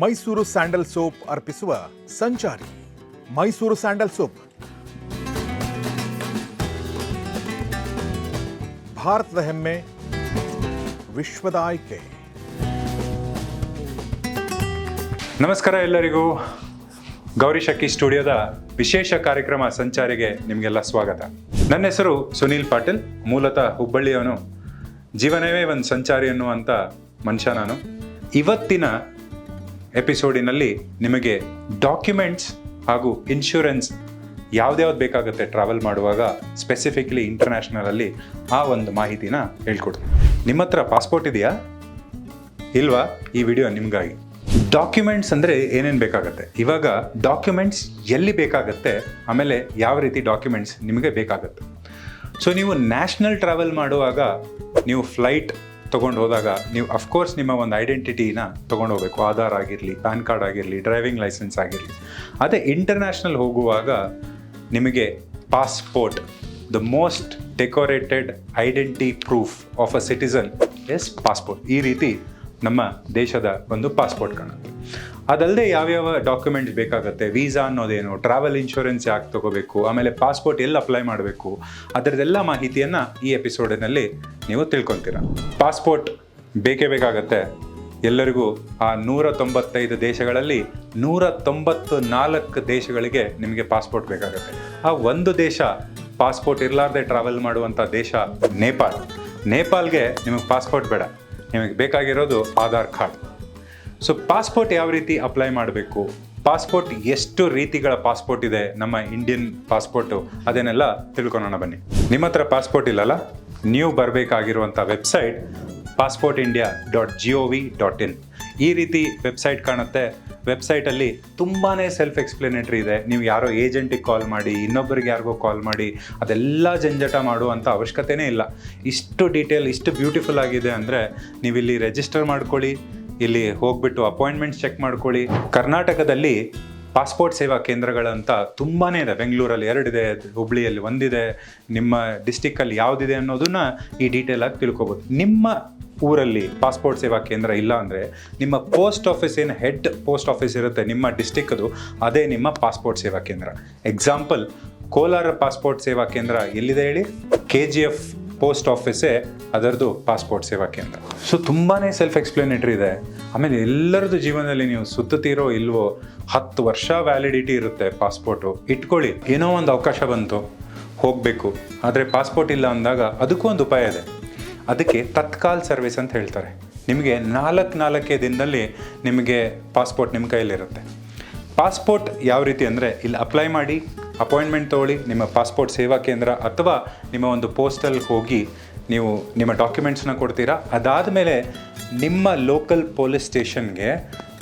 Mysuru sandal soap ಅರ್ಪಿಸುವ ಸಂಚಾರಿ. Mysuru sandal soap ಭಾರತದ ಹೆಮ್ಮೆ, ವಿಶ್ವದ ಆಯ್ಕೆ. ನಮಸ್ಕಾರ ಎಲ್ಲರಿಗೂ. ಗೌರಿ ಶಕ್ಕಿ ಸ್ಟುಡಿಯೋದ ವಿಶೇಷ ಕಾರ್ಯಕ್ರಮ ಸಂಚಾರಿಗೆ ನಿಮಗೆಲ್ಲ ಸ್ವಾಗತ. ನನ್ನ ಹೆಸರು ಸುನೀಲ್ ಪಾಟೀಲ್, ಮೂಲತಃ ಹುಬ್ಬಳ್ಳಿಯವನು. ಜೀವನವೇ ಒಂದು ಸಂಚಾರಿ ಅನ್ನುವಂಥ ಮನುಷ್ಯ ನಾನು. ಇವತ್ತಿನ ಎಪಿಸೋಡಿನಲ್ಲಿ ನಿಮಗೆ ಡಾಕ್ಯುಮೆಂಟ್ಸ್ ಹಾಗೂ ಇನ್ಶೂರೆನ್ಸ್ ಯಾವ್ದ್ಯಾವ್ದು ಬೇಕಾಗುತ್ತೆ ಟ್ರಾವೆಲ್ ಮಾಡುವಾಗ, ಸ್ಪೆಸಿಫಿಕ್ಲಿ ಇಂಟರ್ನ್ಯಾಷನಲಲ್ಲಿ, ಆ ಒಂದು ಮಾಹಿತಿನ ಹೇಳ್ಕೊಡ್ತೀನಿ. ನಿಮ್ಮ ಹತ್ರ ಪಾಸ್ಪೋರ್ಟ್ ಇದೆಯಾ ಇಲ್ವಾ? ಈ ವಿಡಿಯೋ ನಿಮಗಾಗಿ. ಡಾಕ್ಯುಮೆಂಟ್ಸ್ ಅಂದರೆ ಏನೇನು ಬೇಕಾಗುತ್ತೆ, ಇವಾಗ ಡಾಕ್ಯುಮೆಂಟ್ಸ್ ಎಲ್ಲಿ ಬೇಕಾಗುತ್ತೆ, ಆಮೇಲೆ ಯಾವ ರೀತಿ ಡಾಕ್ಯುಮೆಂಟ್ಸ್ ನಿಮಗೆ ಬೇಕಾಗುತ್ತೆ. ಸೊ ನೀವು ನ್ಯಾಷನಲ್ ಟ್ರಾವೆಲ್ ಮಾಡುವಾಗ, ನೀವು ಫ್ಲೈಟ್ ತೊಗೊಂಡು ಹೋದಾಗ ನೀವು ಅಫ್ಕೋರ್ಸ್ ನಿಮ್ಮ ಒಂದು ಐಡೆಂಟಿಟಿನ ತೊಗೊಂಡು ಹೋಗ್ಬೇಕು. ಆಧಾರ್ ಆಗಿರಲಿ, ಪ್ಯಾನ್ ಕಾರ್ಡ್ ಆಗಿರಲಿ, ಡ್ರೈವಿಂಗ್ ಲೈಸೆನ್ಸ್ ಆಗಿರಲಿ. ಅದೇ ಇಂಟರ್ನ್ಯಾಷನಲ್ ಹೋಗುವಾಗ ನಿಮಗೆ passport, the most decorated identity proof of a citizen is passport. ಈ ರೀತಿ ನಮ್ಮ ದೇಶದ ಒಂದು ಪಾಸ್ಪೋರ್ಟ್ ಕಾಣುತ್ತೆ. ಅದಲ್ಲದೆ ಯಾವ್ಯಾವ ಡಾಕ್ಯುಮೆಂಟ್ಸ್ ಬೇಕಾಗುತ್ತೆ, ವೀಸಾ ಅನ್ನೋದೇನು, ಟ್ರಾವೆಲ್ ಇನ್ಶೂರೆನ್ಸ್ ಯಾಕೆ ತೊಗೋಬೇಕು, ಆಮೇಲೆ ಪಾಸ್ಪೋರ್ಟ್ ಎಲ್ಲಿ ಅಪ್ಲೈ ಮಾಡಬೇಕು, ಅದರದ್ದೆಲ್ಲ ಮಾಹಿತಿಯನ್ನು ಈ ಎಪಿಸೋಡಿನಲ್ಲಿ ನೀವು ತಿಳ್ಕೊತೀರ. ಪಾಸ್ಪೋರ್ಟ್ ಬೇಕೇ ಬೇಕಾಗತ್ತೆ ಎಲ್ಲರಿಗೂ. ಆ 195 ದೇಶಗಳಲ್ಲಿ 194 ದೇಶಗಳಿಗೆ ನಿಮಗೆ ಪಾಸ್ಪೋರ್ಟ್ ಬೇಕಾಗುತ್ತೆ. ಆ ಒಂದು ದೇಶ ಪಾಸ್ಪೋರ್ಟ್ ಇರಲಾರ್ದೆ ಟ್ರಾವೆಲ್ ಮಾಡುವಂಥ ದೇಶ ನೇಪಾಲ್ಗೆ ನಿಮಗೆ ಪಾಸ್ಪೋರ್ಟ್ ಬೇಡ, ನಿಮಗೆ ಬೇಕಾಗಿರೋದು ಆಧಾರ್ ಕಾರ್ಡ್. ಸೊ ಪಾಸ್ಪೋರ್ಟ್ ಯಾವ ರೀತಿ ಅಪ್ಲೈ ಮಾಡಬೇಕು, ಪಾಸ್ಪೋರ್ಟ್ ಎಷ್ಟು ರೀತಿಗಳ ಪಾಸ್ಪೋರ್ಟ್ ಇದೆ, ನಮ್ಮ ಇಂಡಿಯನ್ ಪಾಸ್ಪೋರ್ಟು, ಅದನ್ನೆಲ್ಲ ತಿಳ್ಕೊಳ್ಳೋಣ ಬನ್ನಿ. ನಿಮ್ಮ ಹತ್ರ ಪಾಸ್ಪೋರ್ಟ್ ಇಲ್ಲಲ್ಲ, ನೀವು ಬರಬೇಕಾಗಿರುವಂಥ ವೆಬ್ಸೈಟ್ passportindia.gov.in. ಈ ರೀತಿ ವೆಬ್ಸೈಟ್ ಕಾಣುತ್ತೆ. ವೆಬ್ಸೈಟಲ್ಲಿ ತುಂಬಾ ಸೆಲ್ಫ್ ಎಕ್ಸ್ಪ್ಲನೇಟರಿ ಇದೆ. ನೀವು ಯಾರೋ ಏಜೆಂಟಿಗೆ ಕಾಲ್ ಮಾಡಿ, ಇನ್ನೊಬ್ಬರಿಗೆ ಯಾರಿಗೋ ಕಾಲ್ ಮಾಡಿ, ಅದೆಲ್ಲ ಜಂಜಟ ಮಾಡುವಂಥ ಅವಶ್ಯಕತೆಯೇ ಇಲ್ಲ. ಇಷ್ಟು ಡೀಟೇಲ್, ಇಷ್ಟು ಬ್ಯೂಟಿಫುಲ್ ಆಗಿದೆ ಅಂದರೆ ನೀವಿಲ್ಲಿ ರಿಜಿಸ್ಟರ್ ಮಾಡ್ಕೊಳ್ಳಿ, ಇಲ್ಲಿ ಹೋಗ್ಬಿಟ್ಟು ಅಪಾಯಿಂಟ್ಮೆಂಟ್ಸ್ ಚೆಕ್ ಮಾಡ್ಕೊಳ್ಳಿ. ಕರ್ನಾಟಕದಲ್ಲಿ ಪಾಸ್ಪೋರ್ಟ್ ಸೇವಾ ಕೇಂದ್ರಗಳಂತ ತುಂಬಾ ಇದೆ. ಬೆಂಗಳೂರಲ್ಲಿ 2 ಇದೆ, ಹುಬ್ಳಿಯಲ್ಲಿ 1 ಇದೆ, ನಿಮ್ಮ ಡಿಸ್ಟಿಕ್ಕಲ್ಲಿ ಯಾವುದಿದೆ ಅನ್ನೋದನ್ನ ಈ ಡೀಟೇಲಾಗಿ ತಿಳ್ಕೊಬೋದು. ನಿಮ್ಮ ಊರಲ್ಲಿ ಪಾಸ್ಪೋರ್ಟ್ ಸೇವಾ ಕೇಂದ್ರ ಇಲ್ಲ ಅಂದರೆ ನಿಮ್ಮ ಪೋಸ್ಟ್ ಆಫೀಸ್, ಏನು ಹೆಡ್ ಪೋಸ್ಟ್ ಆಫೀಸ್ ಇರುತ್ತೆ ನಿಮ್ಮ ಡಿಸ್ಟಿಕ್ದು, ಅದೇ ನಿಮ್ಮ ಪಾಸ್ಪೋರ್ಟ್ ಸೇವಾ ಕೇಂದ್ರ. ಎಕ್ಸಾಂಪಲ್, ಕೋಲಾರ ಪಾಸ್ಪೋರ್ಟ್ ಸೇವಾ ಕೇಂದ್ರ ಎಲ್ಲಿದೆ ಹೇಳಿ? KGF ಪೋಸ್ಟ್ ಆಫೀಸೇ ಅದರದ್ದು ಪಾಸ್ಪೋರ್ಟ್ ಸೇವಾ ಕೇಂದ್ರ. ಸೊ ತುಂಬಾ ಸೆಲ್ಫ್ ಎಕ್ಸ್ಪ್ಲನೇಟರಿ ಇದೆ. ಆಮೇಲೆ ಎಲ್ಲರದ್ದು ಜೀವನದಲ್ಲಿ ನೀವು ಸುತ್ತುತ್ತೀರೋ ಇಲ್ವೋ, 10 ವರ್ಷ ವ್ಯಾಲಿಡಿಟಿ ಇರುತ್ತೆ ಪಾಸ್ಪೋರ್ಟು. ಇಟ್ಕೊಳ್ಳಿ, ಏನೋ ಒಂದು ಅವಕಾಶ ಬಂತು, ಹೋಗಬೇಕು, ಆದರೆ ಪಾಸ್ಪೋರ್ಟ್ ಇಲ್ಲ ಅಂದಾಗ ಅದಕ್ಕೂ ಒಂದು ಉಪಾಯ ಇದೆ. ಅದಕ್ಕೆ ತತ್ಕಾಲ್ ಸರ್ವಿಸ್ ಅಂತ ಹೇಳ್ತಾರೆ. ನಿಮಗೆ 4 ದಿನದಲ್ಲಿ ನಿಮಗೆ ಪಾಸ್ಪೋರ್ಟ್ ನಿಮ್ಮ ಕೈಯಲ್ಲಿರುತ್ತೆ. ಪಾಸ್ಪೋರ್ಟ್ ಯಾವ ರೀತಿ ಅಂದರೆ, ಇಲ್ಲಿ ಅಪ್ಲೈ ಮಾಡಿ, ಅಪಾಯಿಂಟ್ಮೆಂಟ್ ತೊಗೊಳ್ಳಿ ನಿಮ್ಮ ಪಾಸ್ಪೋರ್ಟ್ ಸೇವಾ ಕೇಂದ್ರ ಅಥವಾ ನಿಮ್ಮ ಒಂದು ಪೋಸ್ಟಲ್ಲಿ ಹೋಗಿ ನೀವು ನಿಮ್ಮ ಡಾಕ್ಯುಮೆಂಟ್ಸ್ನ ಕೊಡ್ತೀರಾ. ಅದಾದಮೇಲೆ ನಿಮ್ಮ ಲೋಕಲ್ ಪೊಲೀಸ್ ಸ್ಟೇಷನ್ಗೆ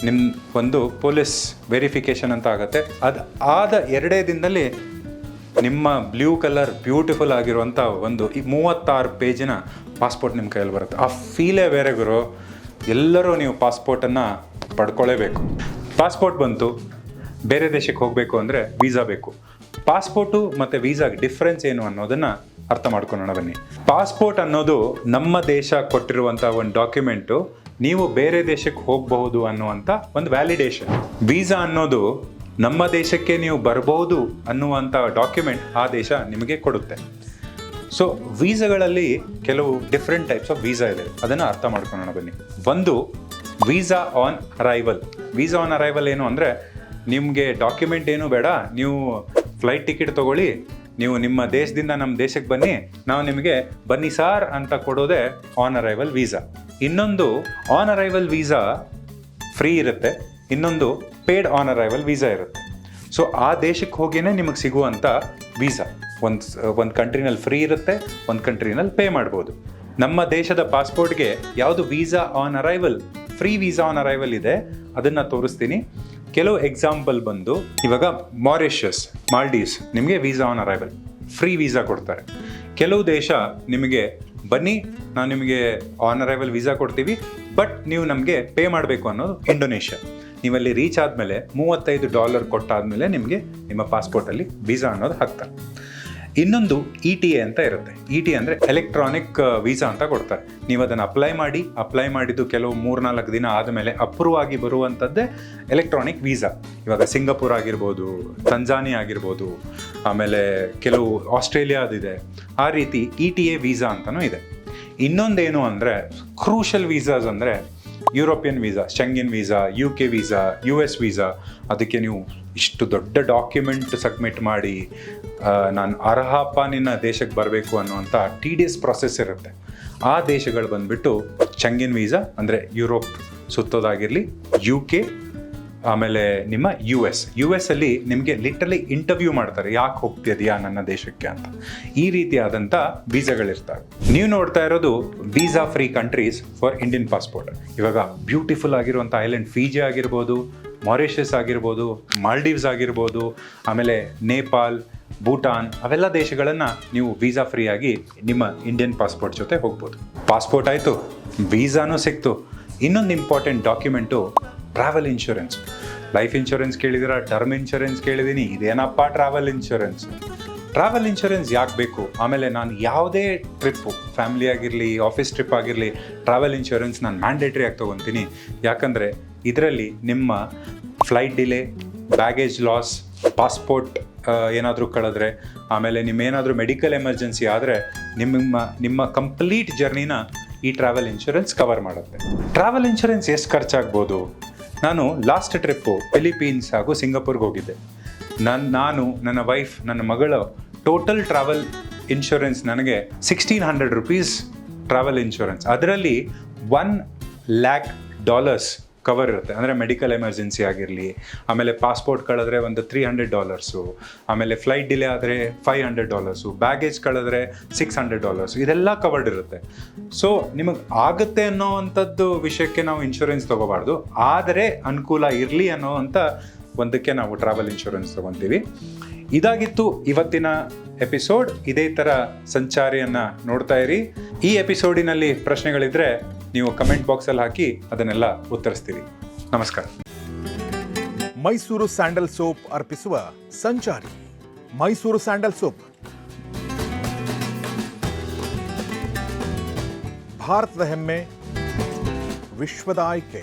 ನಿಮ್ಮ ಒಂದು ಪೊಲೀಸ್ ವೆರಿಫಿಕೇಷನ್ ಅಂತ ಆಗುತ್ತೆ. ಅದು ಆದ 2 ದಿನದಲ್ಲಿ ನಿಮ್ಮ ಬ್ಲೂ ಕಲರ್ ಬ್ಯೂಟಿಫುಲ್ ಆಗಿರುವಂಥ ಒಂದು 36 ಪೇಜಿನ ಪಾಸ್ಪೋರ್ಟ್ ನಿಮ್ಮ ಕೈಯಲ್ಲಿ ಬರುತ್ತೆ. ಆ ಫೀಲೇ ಬೇರೆ ಗುರು. ಎಲ್ಲರೂ ನೀವು ಪಾಸ್ಪೋರ್ಟನ್ನು ಪಡ್ಕೊಳ್ಳೇಬೇಕು. ಪಾಸ್ಪೋರ್ಟ್ ಬಂತು, ಬೇರೆ ದೇಶಕ್ಕೆ ಹೋಗಬೇಕು ಅಂದರೆ ವೀಸಾ ಬೇಕು. ಪಾಸ್ಪೋರ್ಟು ಮತ್ತು ವೀಸಾಗೆ ಡಿಫ್ರೆನ್ಸ್ ಏನು ಅನ್ನೋದನ್ನು ಅರ್ಥ ಮಾಡ್ಕೊಳ್ಳೋಣ ಬನ್ನಿ. ಪಾಸ್ಪೋರ್ಟ್ ಅನ್ನೋದು ನಮ್ಮ ದೇಶ ಕೊಟ್ಟಿರುವಂಥ ಒಂದು ಡಾಕ್ಯುಮೆಂಟು, ನೀವು ಬೇರೆ ದೇಶಕ್ಕೆ ಹೋಗಬಹುದು ಅನ್ನುವಂಥ ಒಂದು ವ್ಯಾಲಿಡೇಷನ್. ವೀಸಾ ಅನ್ನೋದು ನಮ್ಮ ದೇಶಕ್ಕೆ ನೀವು ಬರ್ಬೋದು ಅನ್ನುವಂಥ ಡಾಕ್ಯುಮೆಂಟ್ ಆ ದೇಶ ನಿಮಗೆ ಕೊಡುತ್ತೆ. ಸೊ ವೀಸಾಗಳಲ್ಲಿ ಕೆಲವು ಡಿಫ್ರೆಂಟ್ ಟೈಪ್ಸ್ ಆಫ್ ವೀಸಾ ಇದೆ, ಅದನ್ನು ಅರ್ಥ ಮಾಡ್ಕೊಳ್ಳೋಣ ಬನ್ನಿ. ಒಂದು visa on arrival. Visa on arrival ಏನು ಅಂದರೆ, ನಿಮಗೆ ಡಾಕ್ಯುಮೆಂಟ್ ಏನೂ ಬೇಡ, ನೀವು ಫ್ಲೈಟ್ ಟಿಕೆಟ್ ತೊಗೊಳ್ಳಿ, ನೀವು ನಿಮ್ಮ ದೇಶದಿಂದ ನಮ್ಮ ದೇಶಕ್ಕೆ ಬನ್ನಿ, ನಾವು ನಿಮಗೆ ಬನ್ನಿ ಸಾರ್ ಅಂತ ಕೊಡೋದೇ ಆನ್ ಅರೈವಲ್ ವೀಸಾ. ಇನ್ನೊಂದು ಆನ್ ಅರೈವಲ್ ವೀಸಾ ಫ್ರೀ ಇರುತ್ತೆ, ಇನ್ನೊಂದು ಪೇಡ್ ಆನ್ ಅರೈವಲ್ ವೀಸಾ ಇರುತ್ತೆ. ಸೊ ಆ ದೇಶಕ್ಕೆ ಹೋಗಿಯೇ ನಿಮಗೆ ಸಿಗುವಂಥ ವೀಸಾ ಒಂದು ಕಂಟ್ರಿನಲ್ಲಿ ಫ್ರೀ ಇರುತ್ತೆ, ಒಂದು ಕಂಟ್ರಿನಲ್ಲಿ ಪೇ ಮಾಡ್ಬೋದು. ನಮ್ಮ ದೇಶದ ಪಾಸ್ಪೋರ್ಟ್ಗೆ ಯಾವುದು visa on arrival, free visa on arrival ಇದೆ, ಅದನ್ನು ತೋರಿಸ್ತೀನಿ. ಕೆಲವು ಎಕ್ಸಾಂಪಲ್ ಬಂದು, ಇವಾಗ ಮಾರಿಷಸ್, ಮಾಲ್ಡೀವ್ಸ್ ನಿಮಗೆ visa on arrival free visa ಕೊಡ್ತಾರೆ. ಕೆಲವು ದೇಶ ನಿಮಗೆ ಬನ್ನಿ, ನಾವು ನಿಮಗೆ ಆನ್ ಅರೈವಲ್ ವೀಸಾ ಕೊಡ್ತೀವಿ, ಬಟ್ ನೀವು ನಮಗೆ ಪೇ ಮಾಡಬೇಕು ಅನ್ನೋದು ಇಂಡೋನೇಷ್ಯಾ. ನೀವಲ್ಲಿ ರೀಚ್ ಆದಮೇಲೆ $35 ಕೊಟ್ಟಾದಮೇಲೆ ನಿಮಗೆ ನಿಮ್ಮ ಪಾಸ್ಪೋರ್ಟಲ್ಲಿ ವೀಸಾ ಅನ್ನೋದು ಹಾಕ್ತಾರೆ. ಇನ್ನೊಂದು ETA ಅಂತ ಇರುತ್ತೆ. ETA ಅಂದರೆ ಎಲೆಕ್ಟ್ರಾನಿಕ್ ವೀಸಾ ಅಂತ ಕೊಡ್ತಾರೆ. ನೀವು ಅದನ್ನು ಅಪ್ಲೈ ಮಾಡಿದ್ದು ಕೆಲವು 3-4 ದಿನ ಆದಮೇಲೆ ಅಪ್ರೂವ್ ಆಗಿ ಬರುವಂಥದ್ದೇ ಎಲೆಕ್ಟ್ರಾನಿಕ್ ವೀಸಾ. ಇವಾಗ ಸಿಂಗಪುರ್ ಆಗಿರ್ಬೋದು, ತಂಜಾನಿಯಾ ಆಗಿರ್ಬೋದು, ಆಮೇಲೆ ಕೆಲವು ಆಸ್ಟ್ರೇಲಿಯಾದಿದೆ. ಆ ರೀತಿ ETA ವೀಸಾ ಅಂತಲೂ ಇದೆ. ಇನ್ನೊಂದೇನು ಅಂದರೆ ಕ್ರೂಷಲ್ ವೀಸಾಸ್ ಅಂದರೆ European visa, Schengen visa, UK visa, US visa. ಅದಕ್ಕೆ ನೀವು ಇಷ್ಟು ದೊಡ್ಡ ಡಾಕ್ಯುಮೆಂಟ್ ಸಬ್ಮಿಟ್ ಮಾಡಿ ನಾನು ಅರ್ಹಪ್ಪ ನಿನ್ನ ದೇಶಕ್ಕೆ ಬರಬೇಕು ಅನ್ನುವಂಥ TDS ಪ್ರಾಸೆಸ್ ಇರುತ್ತೆ. ಆ ದೇಶಗಳು ಬಂದುಬಿಟ್ಟು ಶೆಂಗೆನ್ ವೀಸಾ ಅಂದರೆ ಯುರೋಪ್ ಸುತ್ತೋದಾಗಿರಲಿ, UK, ಆಮೇಲೆ ನಿಮ್ಮ US ಅಲ್ಲಿ ನಿಮಗೆ ಲಿಟ್ರಲಿ ಇಂಟರ್ವ್ಯೂ ಮಾಡ್ತಾರೆ, ಯಾಕೆ ಹೋಗ್ತಿದೆಯಾ ನನ್ನ ದೇಶಕ್ಕೆ ಅಂತ. ಈ ರೀತಿಯಾದಂಥ ವೀಸಾಗಳಿರ್ತವೆ. ನೀವು ನೋಡ್ತಾ ಇರೋದು visa free countries for Indian passport. ಇವಾಗ ಬ್ಯೂಟಿಫುಲ್ ಆಗಿರುವಂಥ ಐಲ್ಯಾಂಡ್ ಫಿಜಿ ಆಗಿರ್ಬೋದು, ಮಾರಿಷಸ್ ಆಗಿರ್ಬೋದು, ಮಾಲ್ಡೀವ್ಸ್ ಆಗಿರ್ಬೋದು, ಆಮೇಲೆ ನೇಪಾಲ್, ಭೂಟಾನ್, ಅವೆಲ್ಲ ದೇಶಗಳನ್ನು ನೀವು ವೀಸಾ ಫ್ರೀ ಆಗಿ ನಿಮ್ಮ ಇಂಡಿಯನ್ ಪಾಸ್ಪೋರ್ಟ್ ಜೊತೆ ಹೋಗ್ಬೋದು. ಪಾಸ್ಪೋರ್ಟ್ ಆಯಿತು, ವೀಸಾನೂ ಸಿಕ್ತು. ಇನ್ನೊಂದು important document travel insurance. Life insurance ಕೇಳಿದಿರ, ಟರ್ಮ್ ಇನ್ಶೂರೆನ್ಸ್ ಕೇಳಿದ್ದೀನಿ, ಇದೇನಪ್ಪ ಟ್ರಾವೆಲ್ ಇನ್ಶೂರೆನ್ಸ್. ಟ್ರಾವೆಲ್ ಇನ್ಶೂರೆನ್ಸ್ ಯಾಕೆ ಬೇಕು? ಆಮೇಲೆ ನಾನು ಯಾವುದೇ ಟ್ರಿಪ್ಪು, ಫ್ಯಾಮಿಲಿ ಆಗಿರಲಿ, ಆಫೀಸ್ ಟ್ರಿಪ್ ಆಗಿರಲಿ, ಟ್ರಾವೆಲ್ ಇನ್ಶೂರೆನ್ಸ್ ನಾನು ಮ್ಯಾಂಡೇಟ್ರಿ ಆಗಿ ತೊಗೊತೀನಿ. ಯಾಕಂದರೆ ಇದರಲ್ಲಿ ನಿಮ್ಮ flight delay, baggage loss, passport ಏನಾದರೂ ಕಳೆದ್ರೆ, ಆಮೇಲೆ ನಿಮ್ಮೇನಾದರೂ ಮೆಡಿಕಲ್ ಎಮರ್ಜೆನ್ಸಿ ಆದರೆ ನಿಮ್ಮ ಕಂಪ್ಲೀಟ್ ಜರ್ನಿನ ಈ ಟ್ರಾವೆಲ್ ಇನ್ಶೂರೆನ್ಸ್ ಕವರ್ ಮಾಡುತ್ತೆ. ಟ್ರಾವೆಲ್ ಇನ್ಶೂರೆನ್ಸ್ ಎಷ್ಟು ಖರ್ಚಾಗ್ಬೋದು? ನಾನು ಲಾಸ್ಟ್ ಟ್ರಿಪ್ಪು ಫಿಲಿಪೀನ್ಸ್ ಹಾಗೂ ಸಿಂಗಪುರ್ಗೆ ಹೋಗಿದ್ದೆ. ನಾನು ನನ್ನ ವೈಫ್, ನನ್ನ ಮಗಳು ಟೋಟಲ್ ಟ್ರಾವೆಲ್ ಇನ್ಶೂರೆನ್ಸ್ ನನಗೆ $1,600 ಟ್ರಾವೆಲ್ ಇನ್ಶೂರೆನ್ಸ್. ಅದರಲ್ಲಿ $1,00,000 ಕವರ್ ಇರುತ್ತೆ. ಅಂದರೆ ಮೆಡಿಕಲ್ ಎಮರ್ಜೆನ್ಸಿ ಆಗಿರಲಿ, ಆಮೇಲೆ ಪಾಸ್ಪೋರ್ಟ್ ಕಳೆದ್ರೆ ಒಂದು $300, ಆಮೇಲೆ ಫ್ಲೈಟ್ ಡಿಲೇ ಆದರೆ $500, ಬ್ಯಾಗೇಜ್ ಕಳೆದ್ರೆ $600, ಇದೆಲ್ಲ ಕವರ್ಡ್ ಇರುತ್ತೆ. ಸೊ ನಿಮಗೆ ಆಗುತ್ತೆ ಅನ್ನೋವಂಥದ್ದು ವಿಷಯಕ್ಕೆ ನಾವು ಇನ್ಶೂರೆನ್ಸ್ ತೊಗೋಬಾರ್ದು, ಆದರೆ ಅನುಕೂಲ ಇರಲಿ ಅನ್ನೋವಂಥ ಒಂದಕ್ಕೆ ನಾವು ಟ್ರಾವೆಲ್ ಇನ್ಶೂರೆನ್ಸ್ ತೊಗೊತೀವಿ. ಇದಾಗಿತ್ತು ಇವತ್ತಿನ ಎಪಿಸೋಡ್. ಇದೇ ಥರ ಸಂಚಾರಿಯನ್ನು ನೋಡ್ತಾ ಇರಿ. ಈ ಎಪಿಸೋಡಿನಲ್ಲಿ ಪ್ರಶ್ನೆಗಳಿದ್ರೆ ನೀವು ಕಮೆಂಟ್ ಬಾಕ್ಸಲ್ಲಿ ಹಾಕಿ ಅದನ್ನೆಲ್ಲ ಉತ್ತರಿಸ್ತೀವಿ. ನಮಸ್ಕಾರ. ಮೈಸೂರು ಸ್ಯಾಂಡಲ್ ಸೋಪ್ ಅರ್ಪಿಸುವ ಸಂಚಾರಿ. ಮೈಸೂರು ಸ್ಯಾಂಡಲ್ ಸೋಪ್ ಭಾರತದ ಹೆಮ್ಮೆ, ವಿಶ್ವದ ಆಯ್ಕೆ.